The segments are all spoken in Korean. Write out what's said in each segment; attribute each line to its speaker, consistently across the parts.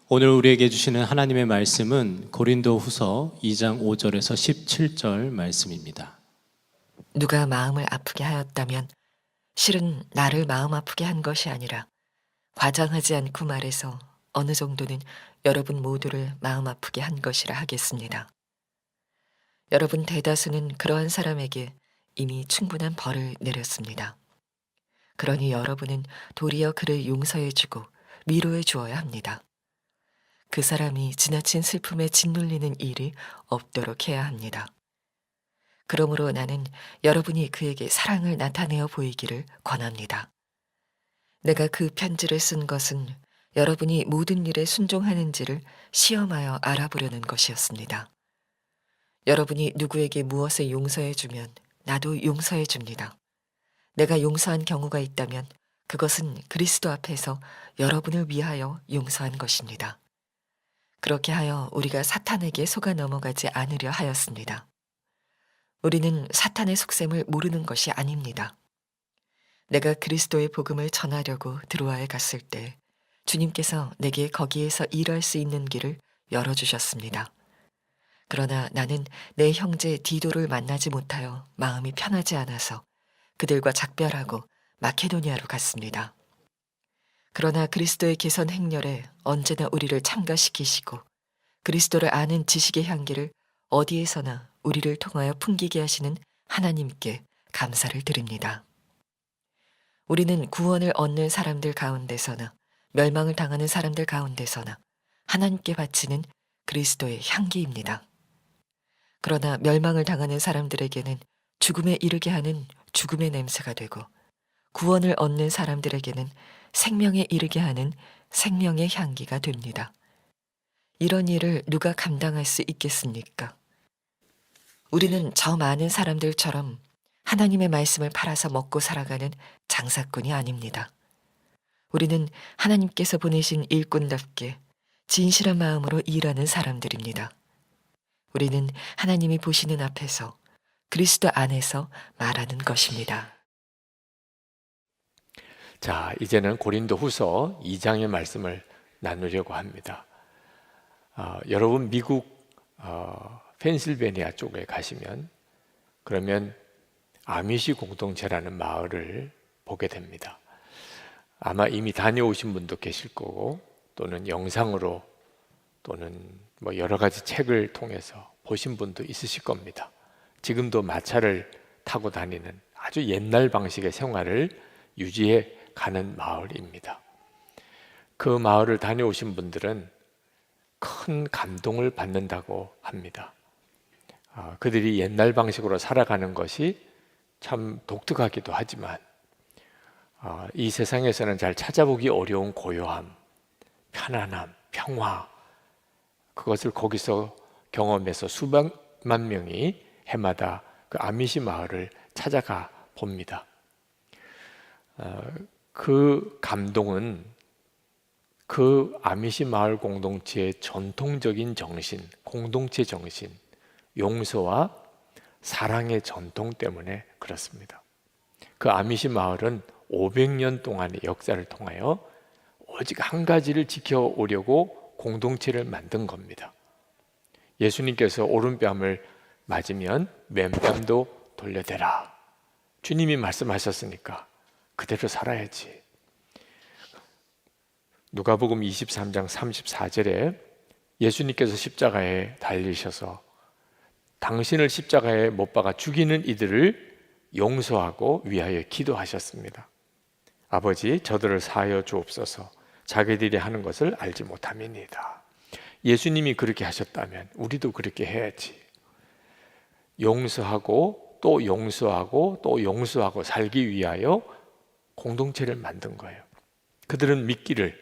Speaker 1: 오늘 우리에게 주시는 하나님의 말씀은 고린도후서 2장 5절에서 17절 말씀입니다.
Speaker 2: 누가 마음을 아프게 하였다면 실은 나를 마음 아프게 한 것이 아니라 과장하지 않고 말해서 어느 정도는 여러분 모두를 마음 아프게 한 것이라 하겠습니다. 여러분 대다수는 그러한 사람에게 이미 충분한 벌을 내렸습니다. 그러니 여러분은 도리어 그를 용서해주고 위로해 주어야 합니다. 그 사람이 지나친 슬픔에 짓눌리는 일이 없도록 해야 합니다. 그러므로 나는 여러분이 그에게 사랑을 나타내어 보이기를 권합니다. 내가 그 편지를 쓴 것은 여러분이 모든 일에 순종하는지를 시험하여 알아보려는 것이었습니다. 여러분이 누구에게 무엇을 용서해 주면 나도 용서해 줍니다. 내가 용서한 경우가 있다면 그것은 그리스도 앞에서 여러분을 위하여 용서한 것입니다. 그렇게 하여 우리가 사탄에게 속아 넘어가지 않으려 하였습니다. 우리는 사탄의 속셈을 모르는 것이 아닙니다. 내가 그리스도의 복음을 전하려고 드로아에 갔을 때 주님께서 내게 거기에서 일할 수 있는 길을 열어주셨습니다. 그러나 나는 내 형제 디도를 만나지 못하여 마음이 편하지 않아서 그들과 작별하고 마케도니아로 갔습니다. 그러나 그리스도의 개선 행렬에 언제나 우리를 참가시키시고 그리스도를 아는 지식의 향기를 어디에서나 우리를 통하여 풍기게 하시는 하나님께 감사를 드립니다. 우리는 구원을 얻는 사람들 가운데서나 멸망을 당하는 사람들 가운데서나 하나님께 바치는 그리스도의 향기입니다. 그러나 멸망을 당하는 사람들에게는 죽음에 이르게 하는 죽음의 냄새가 되고 구원을 얻는 사람들에게는 생명에 이르게 하는 생명의 향기가 됩니다. 이런 일을 누가 감당할 수 있겠습니까? 우리는 저 많은 사람들처럼 하나님의 말씀을 팔아서 먹고 살아가는 장사꾼이 아닙니다. 우리는 하나님께서 보내신 일꾼답게 진실한 마음으로 일하는 사람들입니다. 우리는 하나님이 보시는 앞에서 그리스도 안에서 말하는 것입니다.
Speaker 3: 자, 이제는 고린도후서 2장의 말씀을 나누려고 합니다. 여러분 미국 펜실베니아 쪽에 가시면 그러면 아미시 공동체라는 마을을 보게 됩니다. 아마 이미 다녀오신 분도 계실 거고 또는 영상으로 또는 여러 가지 책을 통해서 보신 분도 있으실 겁니다. 지금도 마차를 타고 다니는 아주 옛날 방식의 생활을 유지해 가는 마을입니다. 그 마을을 다녀오신 분들은 큰 감동을 받는다고 합니다. 그들이 옛날 방식으로 살아가는 것이 참 독특하기도 하지만 이 세상에서는 잘 찾아보기 어려운 고요함, 편안함, 평화, 그것을 거기서 경험해서 수백만 명이 해마다 그 아미시 마을을 찾아가 봅니다. 그 감동은 그 아미시 마을 공동체의 전통적인 정신, 공동체 정신, 용서와 사랑의 전통 때문에 그렇습니다. 그 아미시 마을은 500년 동안의 역사를 통하여 오직 한 가지를 지켜오려고 공동체를 만든 겁니다. 예수님께서 오른뺨을 맞으면 왼뺨도 돌려대라. 주님이 말씀하셨으니까 그대로 살아야지. 누가복음 23장 34절에 예수님께서 십자가에 달리셔서 당신을 십자가에 못 박아 죽이는 이들을 용서하고 위하여 기도하셨습니다. 아버지, 저들을 사하여 주옵소서. 자기들이 하는 것을 알지 못함이니이다. 예수님이 그렇게 하셨다면 우리도 그렇게 해야지. 용서하고 또 용서하고 또 용서하고 살기 위하여 공동체를 만든 거예요. 그들은 믿기를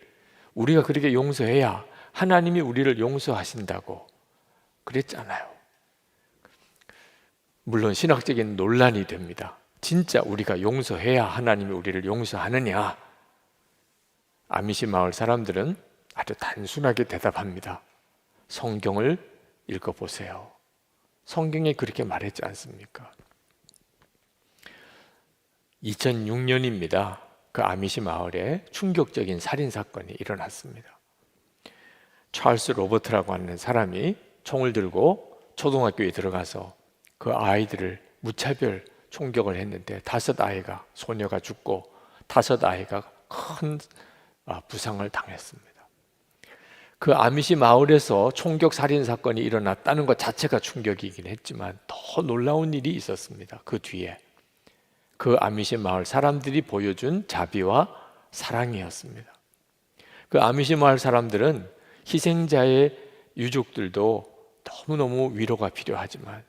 Speaker 3: 우리가 그렇게 용서해야 하나님이 우리를 용서하신다고 그랬잖아요. 물론 신학적인 논란이 됩니다. 진짜 우리가 용서해야 하나님이 우리를 용서하느냐? 아미시 마을 사람들은 아주 단순하게 대답합니다. 성경을 읽어보세요. 성경에 그렇게 말했지 않습니까? 2006년입니다. 그 아미시 마을에 충격적인 살인사건이 일어났습니다. 찰스 로버트라고 하는 사람이 총을 들고 초등학교에 들어가서 그 아이들을 무차별 총격을 했는데 5아이가, 소녀가 죽고 5아이가 큰 부상을 당했습니다. 그 아미시 마을에서 총격 살인 사건이 일어났다는 것 자체가 충격이긴 했지만 더 놀라운 일이 있었습니다. 그 뒤에 그 아미시 마을 사람들이 보여준 자비와 사랑이었습니다. 그 아미시 마을 사람들은 희생자의 유족들도 너무너무 위로가 필요하지만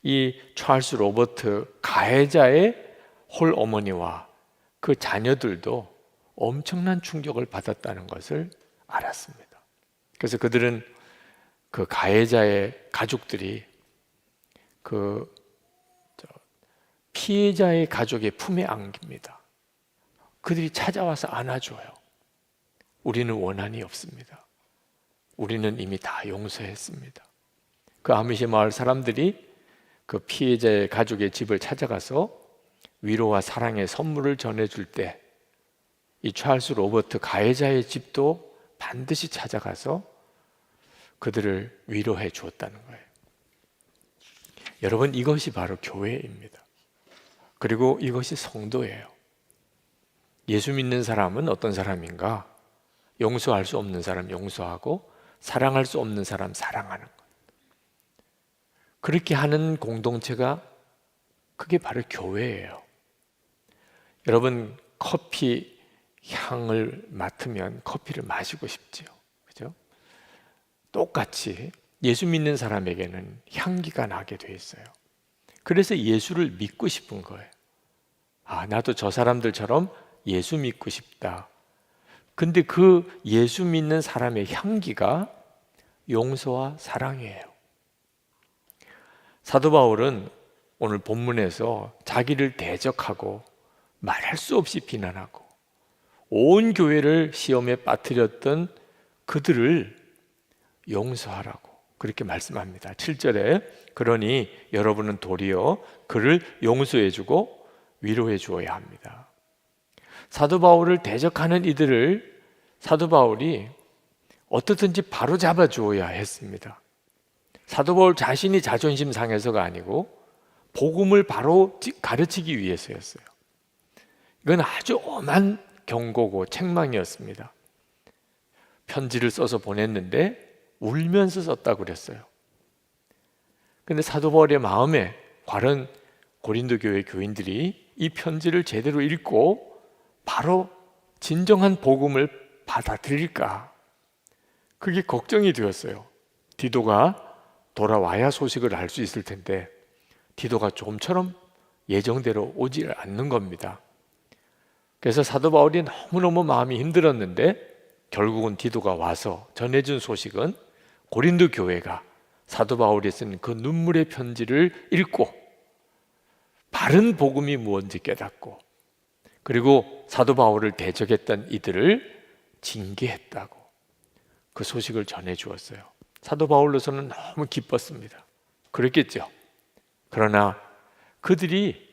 Speaker 3: 이 찰스 로버트 가해자의 홀 어머니와 그 자녀들도 엄청난 충격을 받았다는 것을 알았습니다. 그래서 그들은 그 가해자의 가족들이 그 피해자의 가족의 품에 안깁니다. 그들이 찾아와서 안아줘요. 우리는 원한이 없습니다. 우리는 이미 다 용서했습니다. 그 아미시 마을 사람들이 그 피해자의 가족의 집을 찾아가서 위로와 사랑의 선물을 전해줄 때 이 찰스 로버트 가해자의 집도 반드시 찾아가서 그들을 위로해 주었다는 거예요. 여러분, 이것이 바로 교회입니다. 그리고 이것이 성도예요. 예수 믿는 사람은 어떤 사람인가? 용서할 수 없는 사람 용서하고 사랑할 수 없는 사람 사랑하는 것. 그렇게 하는 공동체가 그게 바로 교회예요. 여러분, 커피 향을 맡으면 커피를 마시고 싶지요. 그죠? 똑같이 예수 믿는 사람에게는 향기가 나게 돼 있어요. 그래서 예수를 믿고 싶은 거예요. 나도 저 사람들처럼 예수 믿고 싶다. 근데 그 예수 믿는 사람의 향기가 용서와 사랑이에요. 사도 바울은 오늘 본문에서 자기를 대적하고 말할 수 없이 비난하고 온 교회를 시험에 빠뜨렸던 그들을 용서하라고 그렇게 말씀합니다. 7절에 그러니 여러분은 도리어 그를 용서해주고 위로해 주어야 합니다. 사도 바울을 대적하는 이들을 사도 바울이 어떻든지 바로 잡아 주어야 했습니다. 사도 바울 자신이 자존심 상해서가 아니고 복음을 바로 가르치기 위해서였어요. 이건 아주 엄한 경고고 책망이었습니다. 편지를 써서 보냈는데 울면서 썼다고 그랬어요. 근데 사도 바울의 마음에 과연 고린도 교회 교인들이 이 편지를 제대로 읽고 바로 진정한 복음을 받아들일까? 그게 걱정이 되었어요. 디도가 돌아와야 소식을 알 수 있을 텐데 디도가 좀처럼 예정대로 오지 않는 겁니다. 그래서 사도 바울이 너무너무 마음이 힘들었는데 결국은 디도가 와서 전해준 소식은 고린도 교회가 사도 바울이 쓴 그 눈물의 편지를 읽고 바른 복음이 무엇인지 깨닫고 그리고 사도 바울을 대적했던 이들을 징계했다고 그 소식을 전해주었어요. 사도 바울로서는 너무 기뻤습니다. 그랬겠죠. 그러나 그들이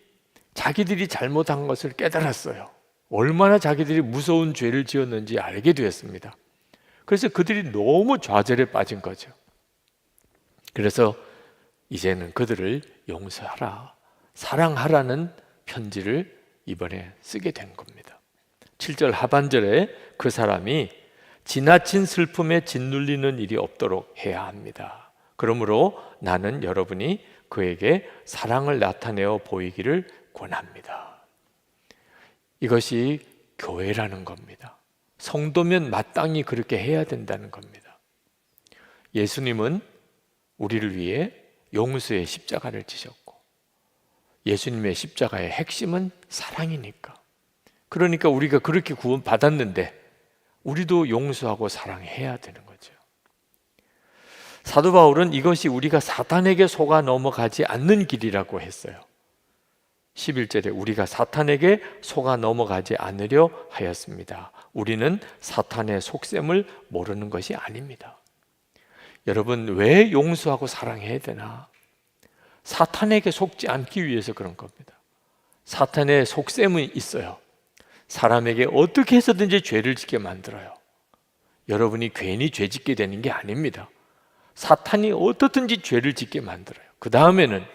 Speaker 3: 자기들이 잘못한 것을 깨달았어요. 얼마나 자기들이 무서운 죄를 지었는지 알게 되었습니다. 그래서 그들이 너무 좌절에 빠진 거죠. 그래서 이제는 그들을 용서하라, 사랑하라는 편지를 이번에 쓰게 된 겁니다. 7절 하반절에 그 사람이 지나친 슬픔에 짓눌리는 일이 없도록 해야 합니다. 그러므로 나는 여러분이 그에게 사랑을 나타내어 보이기를 권합니다. 이것이 교회라는 겁니다. 성도면 마땅히 그렇게 해야 된다는 겁니다. 예수님은 우리를 위해 용서의 십자가를 지셨고 예수님의 십자가의 핵심은 사랑이니까. 그러니까 우리가 그렇게 구원받았는데 우리도 용서하고 사랑해야 되는 거죠. 사도 바울은 이것이 우리가 사탄에게 속아 넘어가지 않는 길이라고 했어요. 11절에 우리가 사탄에게 속아 넘어가지 않으려 하였습니다. 우리는 사탄의 속셈을 모르는 것이 아닙니다. 여러분, 왜 용서하고 사랑해야 되나? 사탄에게 속지 않기 위해서 그런 겁니다. 사탄의 속셈은 있어요. 사람에게 어떻게 해서든지 죄를 짓게 만들어요. 여러분이 괜히 죄 짓게 되는 게 아닙니다. 사탄이 어떻든지 죄를 짓게 만들어요. 그 다음에는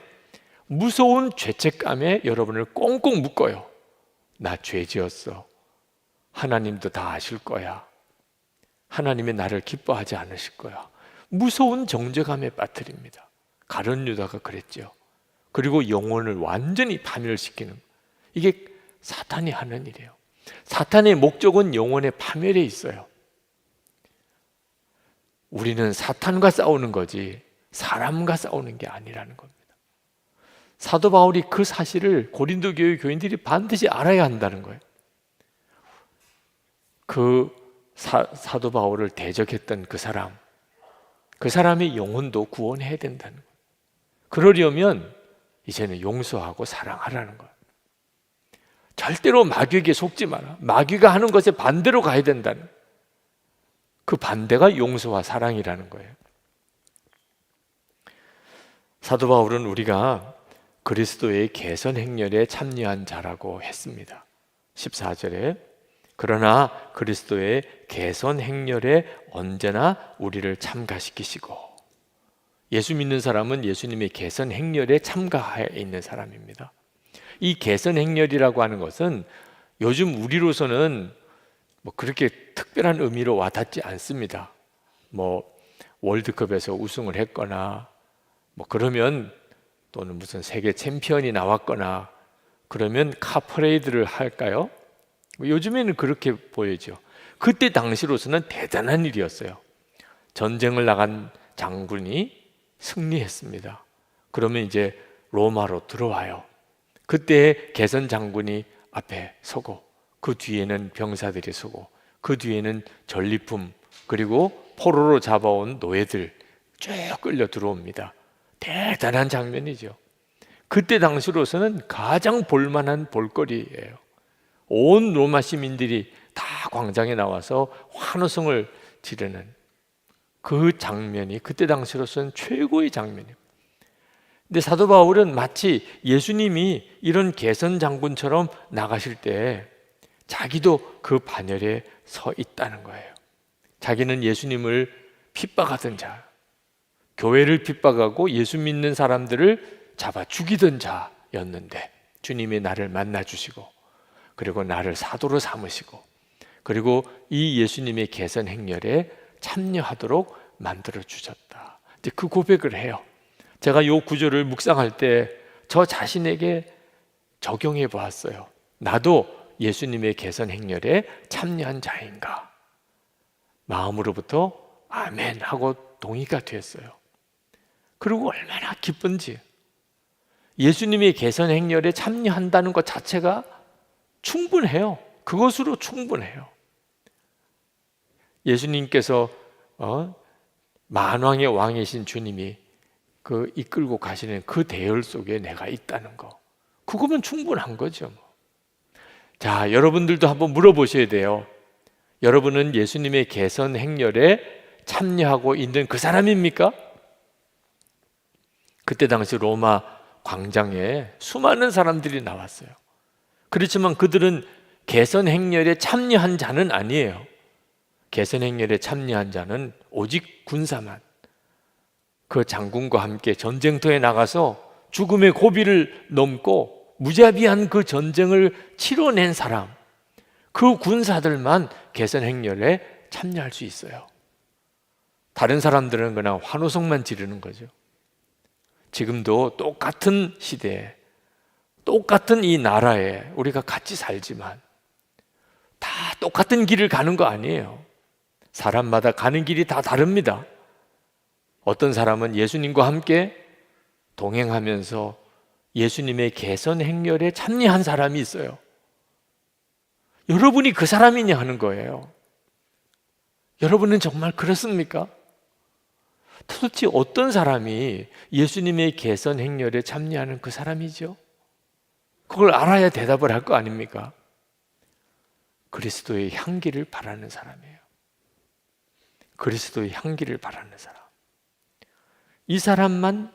Speaker 3: 무서운 죄책감에 여러분을 꽁꽁 묶어요. 나 죄 지었어. 하나님도 다 아실 거야. 하나님이 나를 기뻐하지 않으실 거야. 무서운 정죄감에 빠뜨립니다. 가룟 유다가 그랬죠. 그리고 영혼을 완전히 파멸시키는, 이게 사탄이 하는 일이에요. 사탄의 목적은 영혼의 파멸에 있어요. 우리는 사탄과 싸우는 거지 사람과 싸우는 게 아니라는 겁니다. 사도 바울이 그 사실을 고린도 교회 교인들이 반드시 알아야 한다는 거예요. 그 사도 바울을 대적했던 그 사람의 영혼도 구원해야 된다는 거예요. 그러려면 이제는 용서하고 사랑하라는 거예요. 절대로 마귀에게 속지 마라. 마귀가 하는 것에 반대로 가야 된다는 거예요. 그 반대가 용서와 사랑이라는 거예요. 사도 바울은 우리가 그리스도의 개선 행렬에 참여한 자라고 했습니다. 14절에 그러나 그리스도의 개선 행렬에 언제나 우리를 참가시키시고, 예수 믿는 사람은 예수님의 개선 행렬에 참가해 있는 사람입니다. 이 개선 행렬이라고 하는 것은 요즘 우리로서는 그렇게 특별한 의미로 와닿지 않습니다. 월드컵에서 우승을 했거나 그러면, 또는 무슨 세계 챔피언이 나왔거나 그러면 카 퍼레이드를 할까요? 요즘에는 그렇게 보이죠. 그때 당시로서는 대단한 일이었어요. 전쟁을 나간 장군이 승리했습니다. 그러면 이제 로마로 들어와요. 그때 개선 장군이 앞에 서고, 그 뒤에는 병사들이 서고, 그 뒤에는 전리품 그리고 포로로 잡아온 노예들 쭉 끌려 들어옵니다. 대단한 장면이죠. 그때 당시로서는 가장 볼만한 볼거리예요. 온 로마 시민들이 다 광장에 나와서 환호성을 지르는 그 장면이 그때 당시로서는 최고의 장면이에요. 근데 사도 바울은 마치 예수님이 이런 개선 장군처럼 나가실 때 자기도 그 반열에 서 있다는 거예요. 자기는 예수님을 핍박하던 자, 교회를 핍박하고 예수 믿는 사람들을 잡아 죽이던 자였는데 주님이 나를 만나 주시고, 그리고 나를 사도로 삼으시고, 그리고 이 예수님의 개선 행렬에 참여하도록 만들어 주셨다. 이제 그 고백을 해요. 제가 이 구절을 묵상할 때 저 자신에게 적용해 보았어요. 나도 예수님의 개선 행렬에 참여한 자인가? 마음으로부터 아멘 하고 동의가 됐어요. 그리고 얼마나 기쁜지, 예수님의 개선 행렬에 참여한다는 것 자체가 충분해요. 그것으로 충분해요. 예수님께서 만왕의 왕이신 주님이 그 이끌고 가시는 그 대열 속에 내가 있다는 거, 그거면 충분한 거죠. 자, 여러분들도 한번 물어보셔야 돼요. 여러분은 예수님의 개선 행렬에 참여하고 있는 그 사람입니까? 그때 당시 로마 광장에 수많은 사람들이 나왔어요. 그렇지만 그들은 개선 행렬에 참여한 자는 아니에요. 개선 행렬에 참여한 자는 오직 군사만, 그 장군과 함께 전쟁터에 나가서 죽음의 고비를 넘고 무자비한 그 전쟁을 치러낸 사람, 그 군사들만 개선 행렬에 참여할 수 있어요. 다른 사람들은 그냥 환호성만 지르는 거죠. 지금도 똑같은 시대에, 똑같은 이 나라에 우리가 같이 살지만 다 똑같은 길을 가는 거 아니에요. 사람마다 가는 길이 다 다릅니다. 어떤 사람은 예수님과 함께 동행하면서 예수님의 개선 행렬에 참여한 사람이 있어요. 여러분이 그 사람이냐 하는 거예요. 여러분은 정말 그렇습니까? 도대체 어떤 사람이 예수님의 개선 행렬에 참여하는 그 사람이죠? 그걸 알아야 대답을 할 거 아닙니까? 그리스도의 향기를 바라는 사람이에요. 그리스도의 향기를 바라는 사람. 이 사람만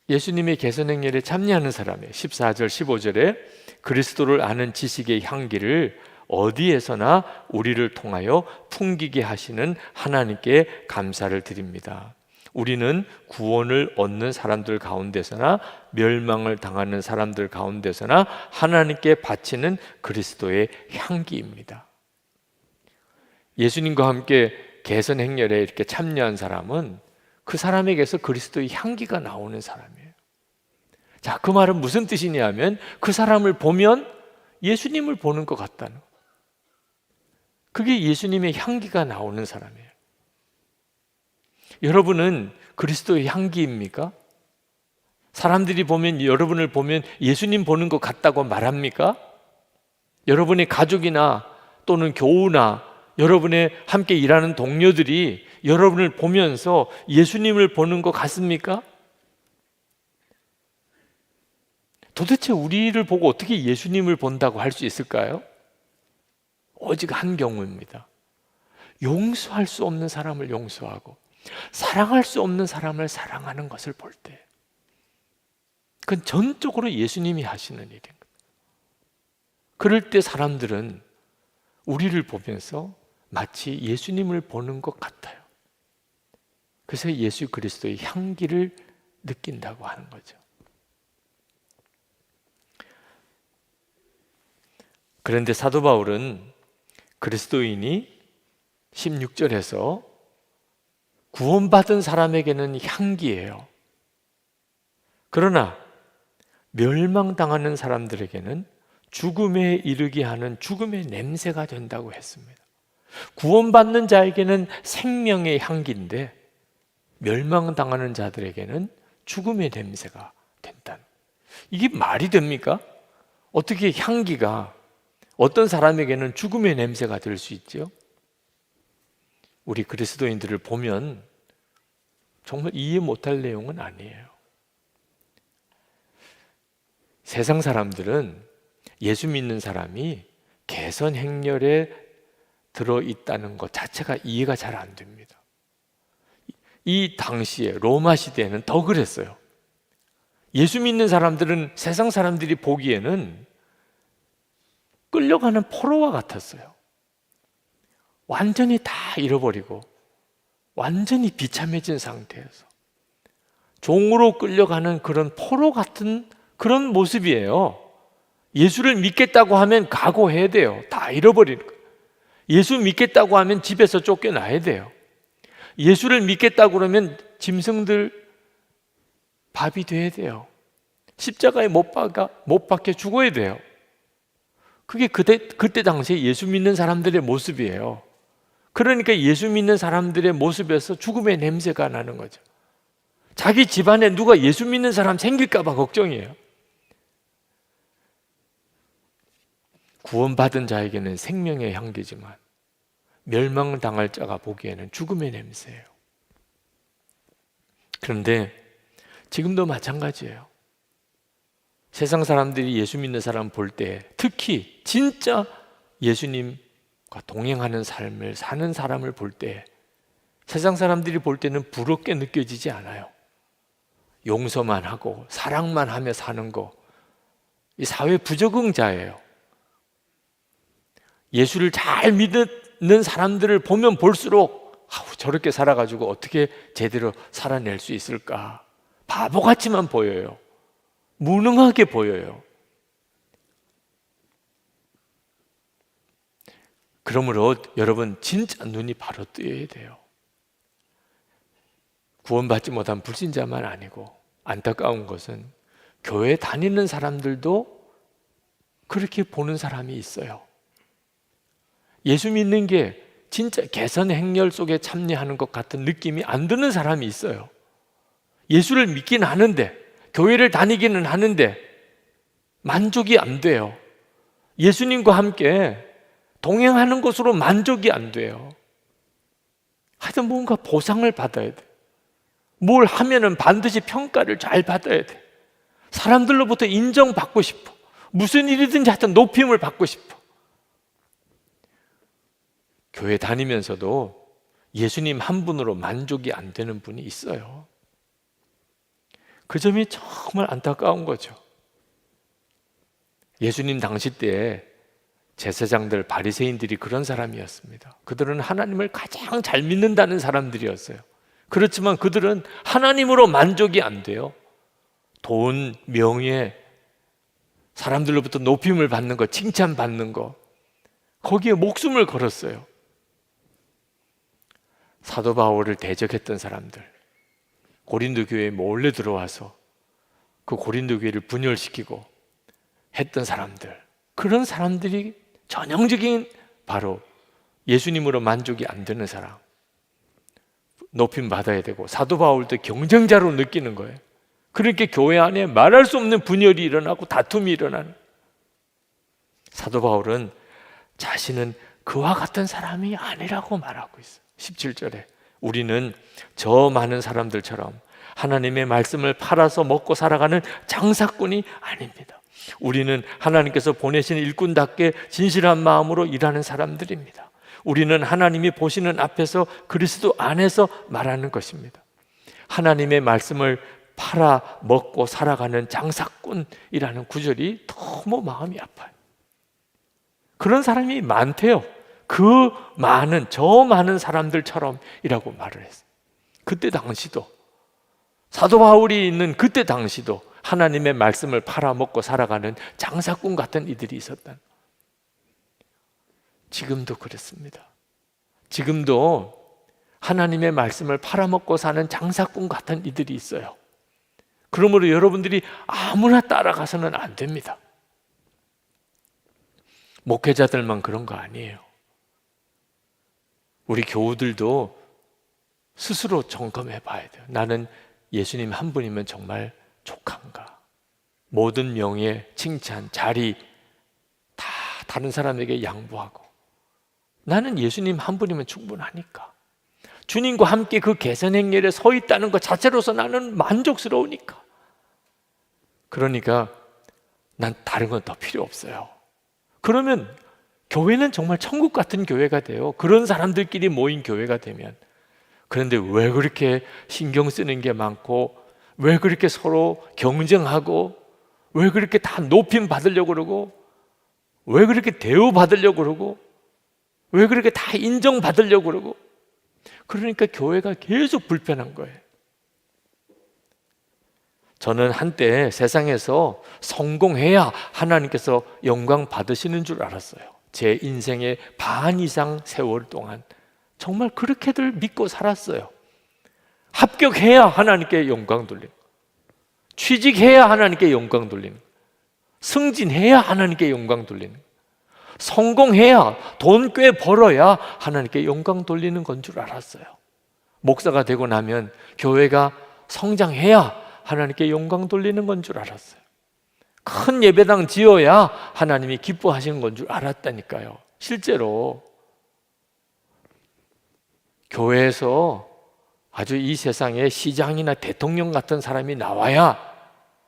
Speaker 3: 예수님의 개선 행렬에 참여하는 사람이에요. 14절, 15절에 그리스도를 아는 지식의 향기를 어디에서나 우리를 통하여 풍기게 하시는 하나님께 감사를 드립니다. 우리는 구원을 얻는 사람들 가운데서나 멸망을 당하는 사람들 가운데서나 하나님께 바치는 그리스도의 향기입니다. 예수님과 함께 개선 행렬에 이렇게 참여한 사람은 그 사람에게서 그리스도의 향기가 나오는 사람이에요. 자, 그 말은 무슨 뜻이냐면 그 사람을 보면 예수님을 보는 것 같다는 거예요. 그게 예수님의 향기가 나오는 사람이에요. 여러분은 그리스도의 향기입니까? 사람들이 보면, 여러분을 보면 예수님 보는 것 같다고 말합니까? 여러분의 가족이나 또는 교우나 여러분의 함께 일하는 동료들이 여러분을 보면서 예수님을 보는 것 같습니까? 도대체 우리를 보고 어떻게 예수님을 본다고 할 수 있을까요? 오직 한 경우입니다. 용서할 수 없는 사람을 용서하고 사랑할 수 없는 사람을 사랑하는 것을 볼 때, 그건 전적으로 예수님이 하시는 일인 거예요. 그럴 때 사람들은 우리를 보면서 마치 예수님을 보는 것 같아요. 그래서 예수 그리스도의 향기를 느낀다고 하는 거죠. 그런데 사도 바울은 그리스도인이 16절에서 구원받은 사람에게는 향기예요. 그러나 멸망당하는 사람들에게는 죽음에 이르게 하는 죽음의 냄새가 된다고 했습니다. 구원받는 자에게는 생명의 향기인데 멸망당하는 자들에게는 죽음의 냄새가 된다. 이게 말이 됩니까? 어떻게 향기가 어떤 사람에게는 죽음의 냄새가 될 수 있죠? 우리 그리스도인들을 보면 정말 이해 못할 내용은 아니에요. 세상 사람들은 예수 믿는 사람이 개선 행렬에 들어있다는 것 자체가 이해가 잘 안 됩니다. 이 당시에 로마 시대에는 더 그랬어요. 예수 믿는 사람들은 세상 사람들이 보기에는 끌려가는 포로와 같았어요. 완전히 다 잃어버리고 완전히 비참해진 상태에서 종으로 끌려가는 그런 포로 같은 그런 모습이에요. 예수를 믿겠다고 하면 각오해야 돼요. 다 잃어버리는 거예요. 예수 믿겠다고 하면 집에서 쫓겨나야 돼요. 예수를 믿겠다고 그러면 짐승들 밥이 돼야 돼요. 십자가에 못 박혀 죽어야 돼요. 그게 그때 당시에 예수 믿는 사람들의 모습이에요. 그러니까 예수 믿는 사람들의 모습에서 죽음의 냄새가 나는 거죠. 자기 집안에 누가 예수 믿는 사람 생길까 봐 걱정이에요. 구원받은 자에게는 생명의 향기지만 멸망당할 자가 보기에는 죽음의 냄새예요. 그런데 지금도 마찬가지예요. 세상 사람들이 예수 믿는 사람 볼 때, 특히 진짜 예수님과 동행하는 삶을 사는 사람을 볼 때 세상 사람들이 볼 때는 부럽게 느껴지지 않아요. 용서만 하고 사랑만 하며 사는 거, 이 사회 부적응자예요. 예수를 잘 믿는 사람들을 보면 볼수록 저렇게 살아가지고 어떻게 제대로 살아낼 수 있을까? 바보같이만 보여요. 무능하게 보여요. 그러므로 여러분 진짜 눈이 바로 뜨여야 돼요. 구원받지 못한 불신자만 아니고 안타까운 것은 교회 다니는 사람들도 그렇게 보는 사람이 있어요. 예수 믿는 게 진짜 개선 행렬 속에 참여하는 것 같은 느낌이 안 드는 사람이 있어요. 예수를 믿긴 하는데, 교회를 다니기는 하는데 만족이 안 돼요. 예수님과 함께 동행하는 것으로 만족이 안 돼요. 하여튼 뭔가 보상을 받아야 돼. 뭘 하면은 반드시 평가를 잘 받아야 돼. 사람들로부터 인정받고 싶어. 무슨 일이든지 하여튼 높임을 받고 싶어. 교회 다니면서도 예수님 한 분으로 만족이 안 되는 분이 있어요. 그 점이 정말 안타까운 거죠. 예수님 당시 때에 제사장들, 바리새인들이 그런 사람이었습니다. 그들은 하나님을 가장 잘 믿는다는 사람들이었어요. 그렇지만 그들은 하나님으로 만족이 안 돼요. 돈, 명예, 사람들로부터 높임을 받는 거, 칭찬받는 거, 거기에 목숨을 걸었어요. 사도 바울을 대적했던 사람들, 고린도 교회에 몰래 들어와서 그 고린도 교회를 분열시키고 했던 사람들, 그런 사람들이 전형적인 바로 예수님으로 만족이 안 되는 사람, 높임 받아야 되고 사도 바울도 경쟁자로 느끼는 거예요. 그렇게 교회 안에 말할 수 없는 분열이 일어나고 다툼이 일어나는. 사도 바울은 자신은 그와 같은 사람이 아니라고 말하고 있어요. 17절에 우리는 저 많은 사람들처럼 하나님의 말씀을 팔아서 먹고 살아가는 장사꾼이 아닙니다. 우리는 하나님께서 보내신 일꾼답게 진실한 마음으로 일하는 사람들입니다. 우리는 하나님이 보시는 앞에서 그리스도 안에서 말하는 것입니다. 하나님의 말씀을 팔아 먹고 살아가는 장사꾼이라는 구절이 너무 마음이 아파요. 그런 사람이 많대요. 그 많은, 저 많은 사람들처럼이라고 말을 했어요. 그때 당시도, 사도 바울이 있는 그때 당시도 하나님의 말씀을 팔아먹고 살아가는 장사꾼 같은 이들이 있었다. 지금도 그렇습니다. 지금도 하나님의 말씀을 팔아먹고 사는 장사꾼 같은 이들이 있어요. 그러므로 여러분들이 아무나 따라가서는 안 됩니다. 목회자들만 그런 거 아니에요. 우리 교우들도 스스로 점검해 봐야 돼요. 나는 예수님 한 분이면 정말 족한가? 모든 명예, 칭찬, 자리 다 다른 사람에게 양보하고 나는 예수님 한 분이면 충분하니까, 주님과 함께 그 개선 행렬에 서 있다는 것 자체로서 나는 만족스러우니까, 그러니까 난 다른 건 더 필요 없어요. 그러면 교회는 정말 천국 같은 교회가 돼요. 그런 사람들끼리 모인 교회가 되면. 그런데 왜 그렇게 신경 쓰는 게 많고, 왜 그렇게 서로 경쟁하고, 왜 그렇게 다 높임 받으려고 그러고, 왜 그렇게 대우받으려고 그러고, 왜 그렇게 다 인정받으려고 그러고, 그러니까 교회가 계속 불편한 거예요. 저는 한때 세상에서 성공해야 하나님께서 영광 받으시는 줄 알았어요. 제 인생의 반 이상 세월 동안 정말 그렇게들 믿고 살았어요. 합격해야 하나님께 영광 돌리는, 취직해야 하나님께 영광 돌리는, 승진해야 하나님께 영광 돌리는, 성공해야, 돈 꽤 벌어야 하나님께 영광 돌리는 건 줄 알았어요. 목사가 되고 나면 교회가 성장해야 하나님께 영광 돌리는 건 줄 알았어요. 큰 예배당 지어야 하나님이 기뻐하시는 건 줄 알았다니까요. 실제로 교회에서 아주 이 세상에 시장이나 대통령 같은 사람이 나와야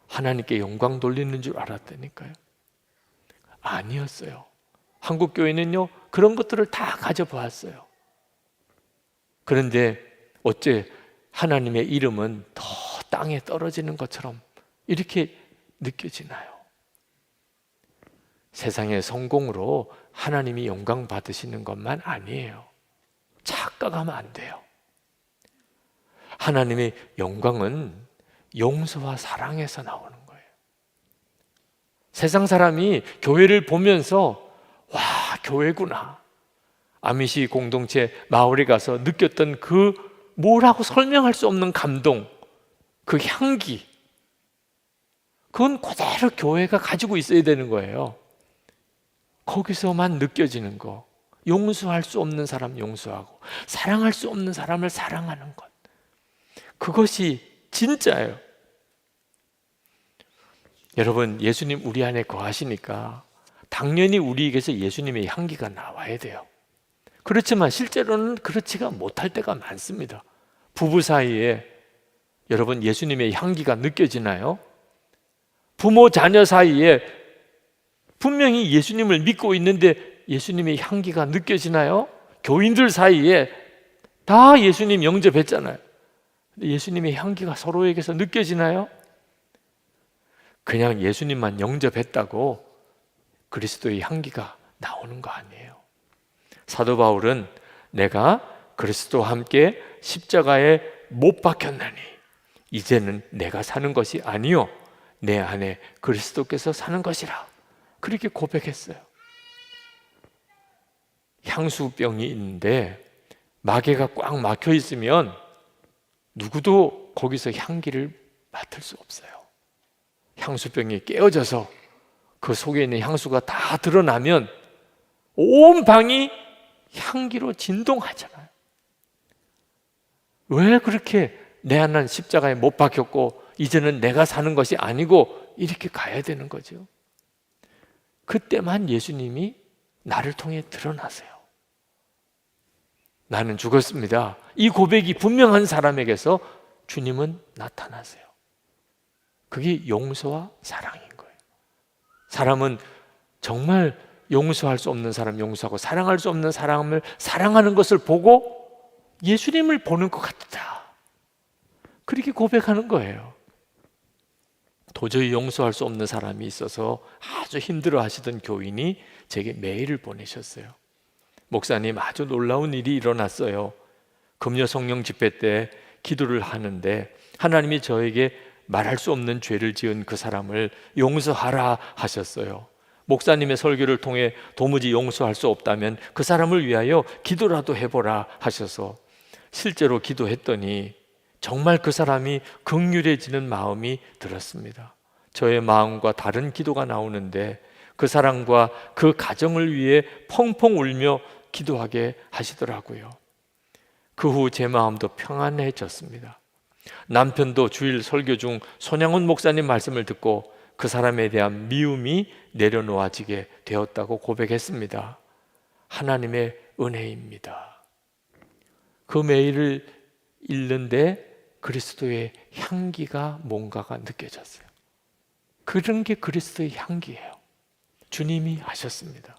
Speaker 3: 하나님께 영광 돌리는 줄 알았다니까요. 아니었어요. 한국 교회는요, 그런 것들을 다 가져보았어요. 그런데 어째 하나님의 이름은 더 땅에 떨어지는 것처럼 이렇게 느껴지나요? 세상의 성공으로 하나님이 영광 받으시는 것만 아니에요. 착각하면 안 돼요. 하나님의 영광은 용서와 사랑에서 나오는 거예요. 세상 사람이 교회를 보면서 와, 교회구나, 아미시 공동체 마을에 가서 느꼈던 그 뭐라고 설명할 수 없는 감동, 그 향기, 그건 그대로 교회가 가지고 있어야 되는 거예요. 거기서만 느껴지는 거, 용서할 수 없는 사람 용서하고 사랑할 수 없는 사람을 사랑하는 것, 그것이 진짜예요. 여러분, 예수님 우리 안에 거하시니까 당연히 우리에게서 예수님의 향기가 나와야 돼요. 그렇지만 실제로는 그렇지가 못할 때가 많습니다. 부부 사이에 여러분 예수님의 향기가 느껴지나요? 부모 자녀 사이에 분명히 예수님을 믿고 있는데 예수님의 향기가 느껴지나요? 교인들 사이에 다 예수님 영접했잖아요. 근데 예수님의 향기가 서로에게서 느껴지나요? 그냥 예수님만 영접했다고 그리스도의 향기가 나오는 거 아니에요. 사도 바울은 내가 그리스도와 함께 십자가에 못 박혔나니 이제는 내가 사는 것이 아니요 내 안에 그리스도께서 사는 것이라 그렇게 고백했어요. 향수병이 있는데 마개가 꽉 막혀 있으면 누구도 거기서 향기를 맡을 수 없어요. 향수병이 깨어져서 그 속에 있는 향수가 다 드러나면 온 방이 향기로 진동하잖아요. 왜 그렇게 내 안은 십자가에 못 박혔고 이제는 내가 사는 것이 아니고 이렇게 가야 되는 거죠. 그때만 예수님이 나를 통해 드러나세요. 나는 죽었습니다. 이 고백이 분명한 사람에게서 주님은 나타나세요. 그게 용서와 사랑인 거예요. 사람은 정말 용서할 수 없는 사람 용서하고 사랑할 수 없는 사람을 사랑하는 것을 보고 예수님을 보는 것 같다. 그렇게 고백하는 거예요. 도저히 용서할 수 없는 사람이 있어서 아주 힘들어 하시던 교인이 제게 메일을 보내셨어요. 목사님, 아주 놀라운 일이 일어났어요. 금요 성령 집회 때 기도를 하는데 하나님이 저에게 말할 수 없는 죄를 지은 그 사람을 용서하라 하셨어요. 목사님의 설교를 통해 도무지 용서할 수 없다면 그 사람을 위하여 기도라도 해보라 하셔서 실제로 기도했더니 정말 그 사람이 긍휼해지는 마음이 들었습니다. 저의 마음과 다른 기도가 나오는데 그 사람과 그 가정을 위해 펑펑 울며 기도하게 하시더라고요. 그 후 제 마음도 평안해졌습니다. 남편도 주일 설교 중 손양훈 목사님 말씀을 듣고 그 사람에 대한 미움이 내려놓아지게 되었다고 고백했습니다. 하나님의 은혜입니다. 그 메일을 읽는데 그리스도의 향기가 뭔가가 느껴졌어요. 그런 게 그리스도의 향기예요. 주님이 하셨습니다.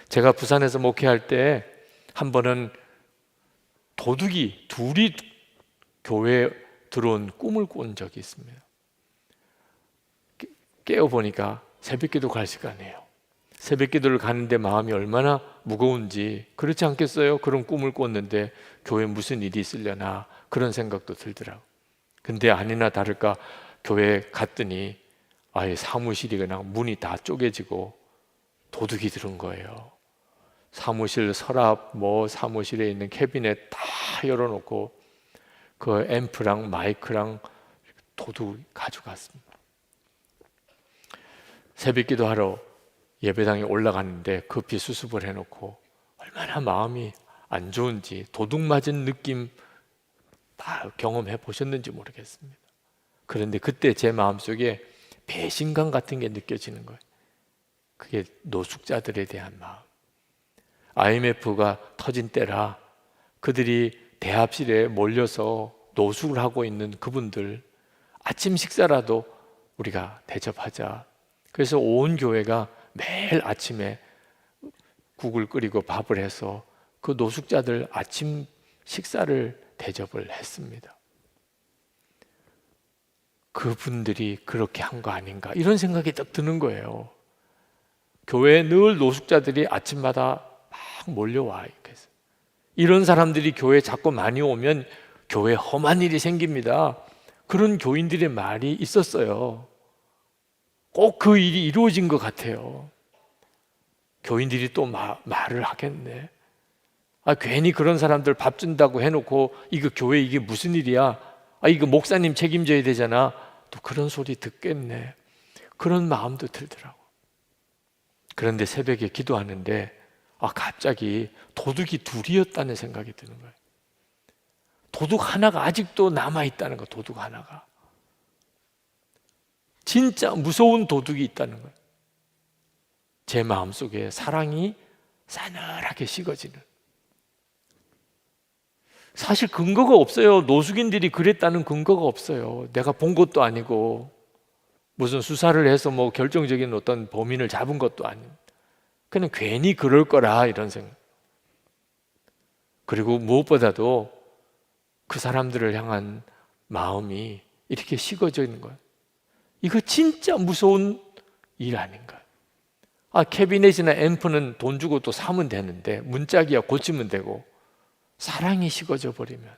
Speaker 3: 제가 부산에서 목회할 때 한 번은 도둑이 둘이 교회에 들어온 꿈을 꾼 적이 있습니다. 깨어보니까 새벽기도 갈 시간이에요. 새벽기도를 가는데 마음이 얼마나 무거운지, 그렇지 않겠어요? 그런 꿈을 꿨는데 교회에 무슨 일이 있으려나 그런 생각도 들더라고요. 근데 아니나 다를까 교회에 갔더니 아예 사무실이 그냥 문이 다 쪼개지고 도둑이 들은 거예요. 사무실 서랍 사무실에 있는 캐비넷 다 열어놓고 그 앰프랑 마이크랑 도둑 가져갔습니다. 새벽기도 하러 예배당에 올라갔는데 급히 수습을 해놓고 얼마나 마음이 안 좋은지 도둑 맞은 느낌 다 경험해 보셨는지 모르겠습니다. 그런데 그때 제 마음속에 배신감 같은 게 느껴지는 거예요. 그게 노숙자들에 대한 마음. IMF가 터진 때라 그들이 대합실에 몰려서 노숙을 하고 있는 그분들 아침 식사라도 우리가 대접하자. 그래서 온 교회가 매일 아침에 국을 끓이고 밥을 해서 그 노숙자들 아침 식사를 대접을 했습니다. 그분들이 그렇게 한 거 아닌가 이런 생각이 딱 드는 거예요. 교회에 늘 노숙자들이 아침마다 막 몰려와. 이런 사람들이 교회에 자꾸 많이 오면 교회에 험한 일이 생깁니다. 그런 교인들의 말이 있었어요. 꼭 그 일이 이루어진 것 같아요. 교인들이 또 말을 하겠네. 괜히 그런 사람들 밥 준다고 해놓고 이거 교회 이게 무슨 일이야? 이거 목사님 책임져야 되잖아. 또 그런 소리 듣겠네. 그런 마음도 들더라고. 그런데 새벽에 기도하는데 갑자기 도둑이 둘이었다는 생각이 드는 거예요. 도둑 하나가 아직도 남아있다는 거. 도둑 하나가 진짜 무서운 도둑이 있다는 거예요. 제 마음속에 사랑이 싸늘하게 식어지는. 사실 근거가 없어요. 노숙인들이 그랬다는 근거가 없어요. 내가 본 것도 아니고 무슨 수사를 해서 결정적인 어떤 범인을 잡은 것도 아니고 그냥 괜히 그럴 거라 이런 생각. 그리고 무엇보다도 그 사람들을 향한 마음이 이렇게 식어져 있는 거예요. 이거 진짜 무서운 일 아닌가. 캐비넷이나 앰프는 돈 주고 또 사면 되는데 문짝이야 고치면 되고, 사랑이 식어져 버리면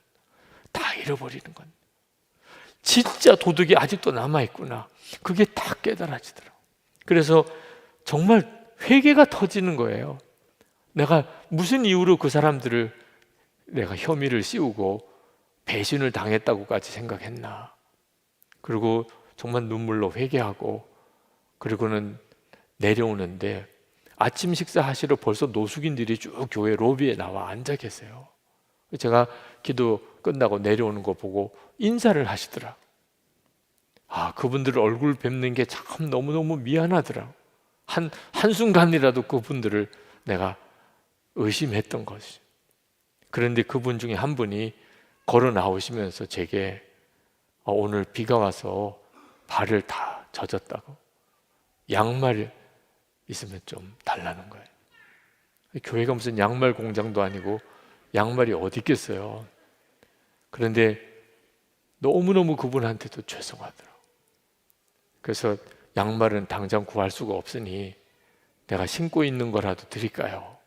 Speaker 3: 다 잃어버리는 겁니다. 진짜 도둑이 아직도 남아있구나, 그게 다 깨달아지더라고요. 그래서 정말 회개가 터지는 거예요. 내가 무슨 이유로 그 사람들을 내가 혐의를 씌우고 배신을 당했다고까지 생각했나. 그리고 정말 눈물로 회개하고, 그리고는 내려오는데 아침 식사하시러 벌써 노숙인들이 쭉 교회 로비에 나와 앉아 계세요. 제가 기도 끝나고 내려오는 거 보고 인사를 하시더라. 그분들 얼굴 뵙는 게 참 너무너무 미안하더라. 한순간이라도 그분들을 내가 의심했던 것이. 그런데 그분 중에 한 분이 걸어 나오시면서 제게 오늘 비가 와서 발을 다 젖었다고, 양말 있으면 좀 달라는 거예요. 교회가 무슨 양말 공장도 아니고 양말이 어디 있겠어요. 그런데 너무너무 그분한테도 죄송하더라고요. 그래서 양말은 당장 구할 수가 없으니 내가 신고 있는 거라도 드릴까요?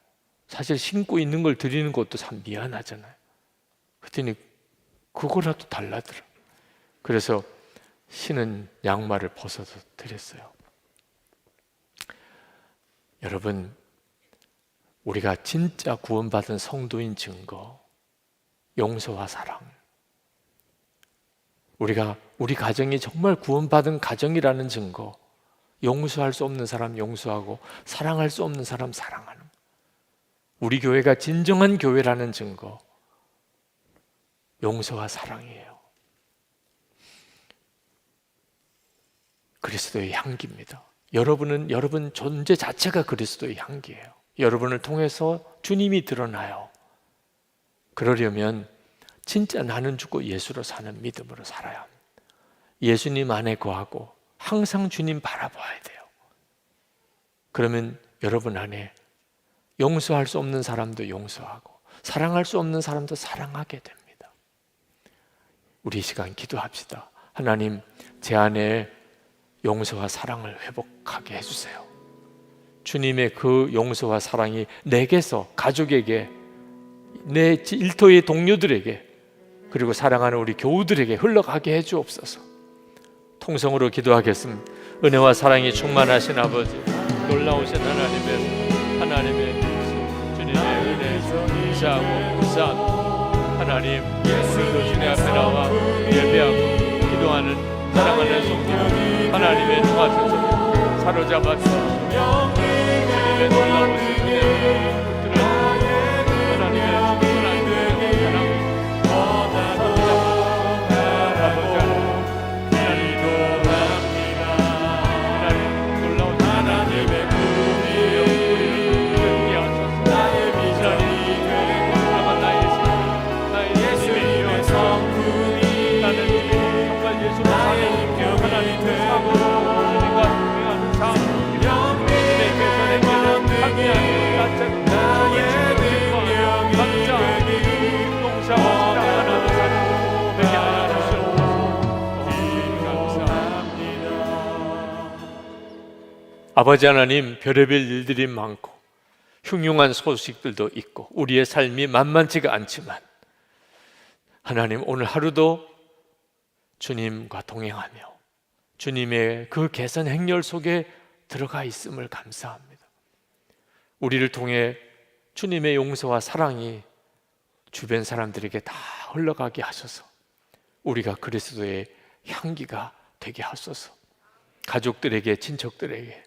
Speaker 3: 사실 신고 있는 걸 드리는 것도 참 미안하잖아요. 그랬더니 그거라도 달라더라. 그래서 신은 양말을 벗어서 드렸어요. 여러분, 우리가 진짜 구원받은 성도인 증거, 용서와 사랑. 우리 가정이 정말 구원받은 가정이라는 증거, 용서할 수 없는 사람 용서하고 사랑할 수 없는 사람 사랑하는, 우리 교회가 진정한 교회라는 증거, 용서와 사랑이에요. 그리스도의 향기입니다. 여러분은 여러분 존재 자체가 그리스도의 향기예요. 여러분을 통해서 주님이 드러나요. 그러려면 진짜 나는 죽고 예수로 사는 믿음으로 살아야 합니다. 예수님 안에 거하고 항상 주님 바라봐야 돼요. 그러면 여러분 안에 용서할 수 없는 사람도 용서하고 사랑할 수 없는 사람도 사랑하게 됩니다. 우리 이 시간 기도합시다. 하나님, 제 안에 용서와 사랑을 회복하게 해주세요. 주님의 그 용서와 사랑이 내게서 가족에게, 내 일터의 동료들에게, 그리고 사랑하는 우리 교우들에게 흘러가게 해주옵소서. 통성으로 기도하겠습니다. 은혜와 사랑이 충만하신 아버지, 놀라우신 하나님의 주님의 은혜 감사하고 감사합니다. 하나님, 오늘도 주님 앞에 나와 예배하고 기도하는 사랑하는 성도 하나님의 통하셔서 사로잡아서 주님의 놀라우신 은혜를 붙들어 하나님의 충만한 은혜를 사랑 사로잡아서 하나님 놀라운 하나님의 구원을 함께하셔서 나의 예수님의 성품이 나는 정말 예수로 사는 하나님의 사고 주님과 동행하는 삶, 주님께서 내게는 함께하는 가짜는 나의 능력이 감사하고 용서하고 사랑하는 삶을 되게 하여 주시옵소서. 감사합니다. 아버지 하나님, 별의별 일들이 많고 흉흉한 소식들도 있고 우리의 삶이 만만치가 않지만 하나님, 오늘 하루도 주님과 동행하며 주님의 그 개선 행렬 속에 들어가 있음을 감사합니다. 우리를 통해 주님의 용서와 사랑이 주변 사람들에게 다 흘러가게 하셔서 우리가 그리스도의 향기가 되게 하소서. 가족들에게, 친척들에게,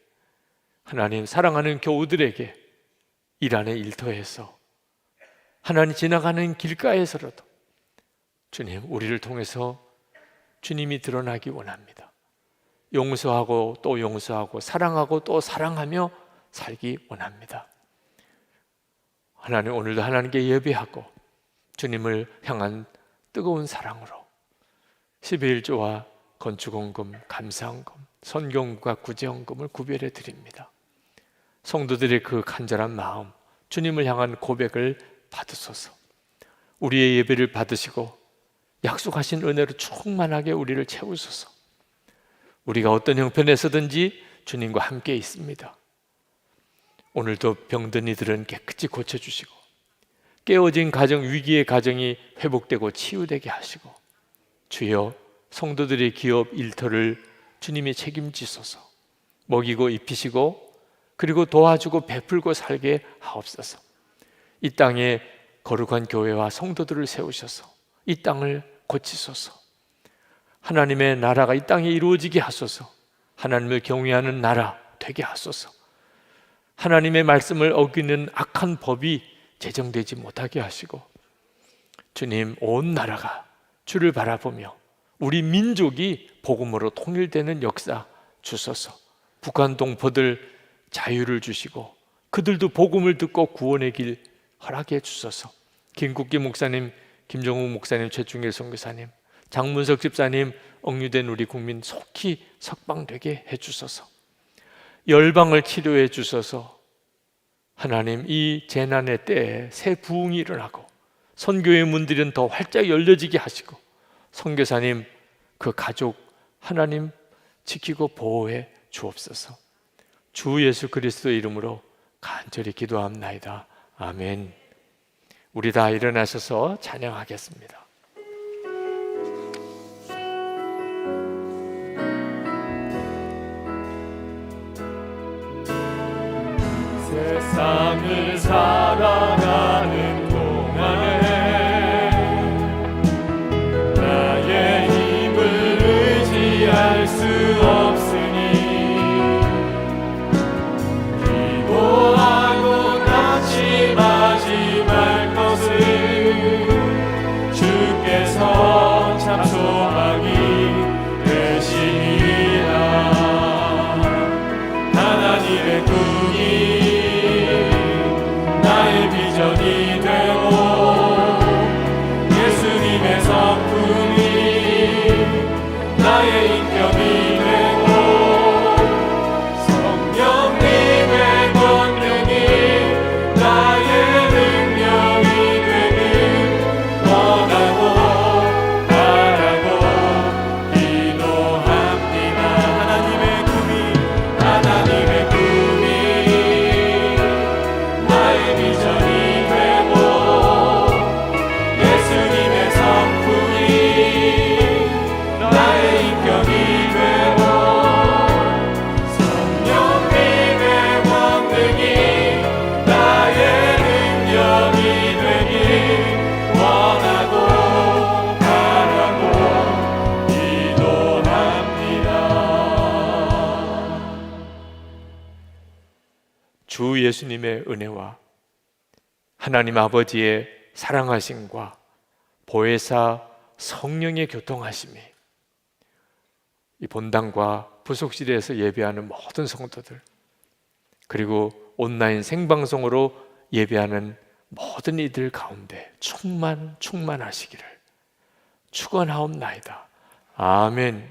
Speaker 3: 하나님 사랑하는 교우들에게, 일 안에 일터에서, 하나님 지나가는 길가에서라도 주님, 우리를 통해서 주님이 드러나기 원합니다. 용서하고 또 용서하고 사랑하고 또 사랑하며 살기 원합니다. 하나님, 오늘도 하나님께 예배하고 주님을 향한 뜨거운 사랑으로 11조와 건축원금, 감사원금, 선경과 구제원금을 구별해 드립니다. 성도들의 그 간절한 마음, 주님을 향한 고백을 받으소서. 우리의 예배를 받으시고 약속하신 은혜로 충만하게 우리를 채우소서. 우리가 어떤 형편에서든지 주님과 함께 있습니다. 오늘도 병든 이들은 깨끗이 고쳐주시고 깨어진 가정, 위기의 가정이 회복되고 치유되게 하시고, 주여 성도들의 기업 일터를 주님이 책임지소서. 먹이고 입히시고 그리고 도와주고 베풀고 살게 하옵소서. 이 땅에 거룩한 교회와 성도들을 세우셔서 이 땅을 고치소서. 하나님의 나라가 이 땅에 이루어지게 하소서. 하나님을 경외하는 나라 되게 하소서. 하나님의 말씀을 어기는 악한 법이 제정되지 못하게 하시고, 주님, 온 나라가 주를 바라보며 우리 민족이 복음으로 통일되는 역사 주소서. 북한 동포들 자유를 주시고 그들도 복음을 듣고 구원의 길 허락해 주소서. 김국기 목사님, 김정우 목사님, 최충일 선교사님, 장문석 집사님, 억류된 우리 국민 속히 석방되게 해주소서. 열방을 치료해 주소서. 하나님, 이 재난의 때에 새 부흥이 일어나고 선교의 문들은 더 활짝 열려지게 하시고, 선교사님, 그 가족 하나님 지키고 보호해 주옵소서. 주 예수 그리스도 이름으로 간절히 기도합나이다. 아멘. 우리 다 일어나셔서 찬양하겠습니다. 세상을 살아가는 동안에 나의 힘을 의지할 수 없으니 기도하고 낙심하지 말 것을 주께서 참 소망이 되시리라. 하나님의 꿈이 나의 비전이 되고 예수님의 성품이 나의 인격이 되고 성령님의 권능이 나의 능력이 되길 원하고 바라고 기도합니다. 하나님의 꿈이 나의 비전이 되고 예수님의 성품이 나의 인격이 되고 성령님의 권능이 나의 능력이 되길 원하고 바라고 기도합니다. 주 예수님의 은혜와 하나님 아버지의 사랑하심과 보혜사 성령의 교통하심이 이 본당과 부속실에서 예배하는 모든 성도들, 그리고 온라인 생방송으로 예배하는 모든 이들 가운데 충만하시기를 축원하옵나이다. 아멘.